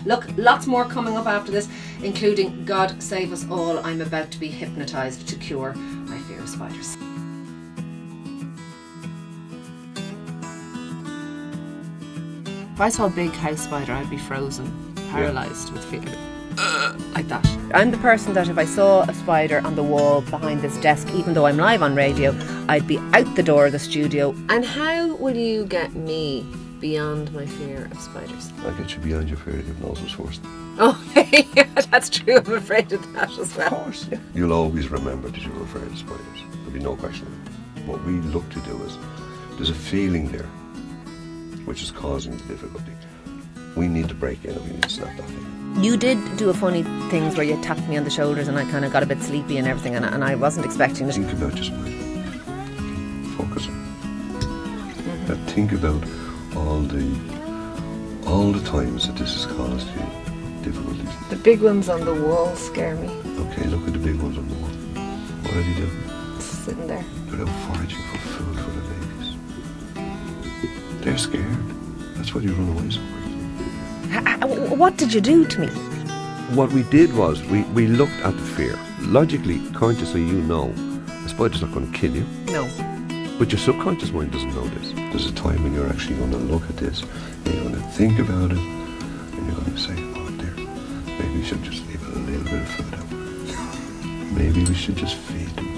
Look, lots more coming up after this, including God Save Us All. I'm about to be hypnotised to cure my fear of spiders. If I saw a big house spider, I'd be frozen, paralysed with fear. Like that. I'm the person that if I saw a spider on the wall behind this desk, even though I'm live on radio, I'd be out the door of the studio. And how will you get me beyond my fear of spiders? I'll get you beyond your fear of hypnosis first. Oh, yeah, that's true. I'm afraid of that as well. Of course, yeah. You'll always remember that you were afraid of spiders. There'll be no question of it. What we look to do is, there's a feeling there which is causing the difficulty. We need to break in and we need to snap that feeling. You did do a funny things where you tapped me on the shoulders and I kind of got a bit sleepy and everything, and I wasn't expecting it. Think about your spider. Focus. Think about all the times that this has caused you difficulties. The big ones on the wall scare me. Okay, look at the big ones on the wall. What do they do? Sitting there. They're out foraging for food for the babies. They're scared. That's why you run away so quickly. What did you do to me? What we did was we looked at the fear. Logically, consciously, you know a spider's not going to kill you. No. But your subconscious mind doesn't know this. There's a time when you're actually going to look at this, and you're going to think about it, and you're going to say, oh dear, maybe we should just leave a little bit of food out. Maybe we should just feed them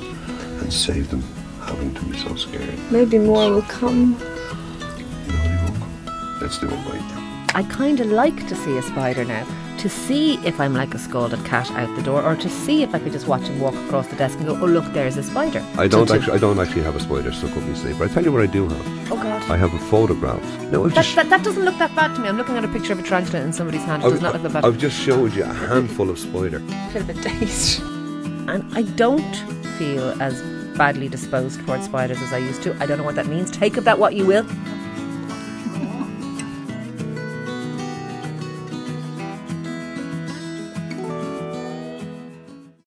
and save them having to be so scared. Maybe more will come. No, they won't come. Let's do it right now. I kind of like to see a spider now, to see if I'm like a scalded cat out the door, or to see if I could just watch him walk across the desk and go, oh look, there's a spider. I don't actually have a spider stuck up my sleeve, but I tell you what I do have. Oh God. I have a photograph. No, that doesn't look that bad to me. I'm looking at a picture of a tarantula in somebody's hand. It does not look that bad. I've just showed you a handful of spider. I feel a bit dazed. And I don't feel as badly disposed towards spiders as I used to. I don't know what that means. Take of that what you will.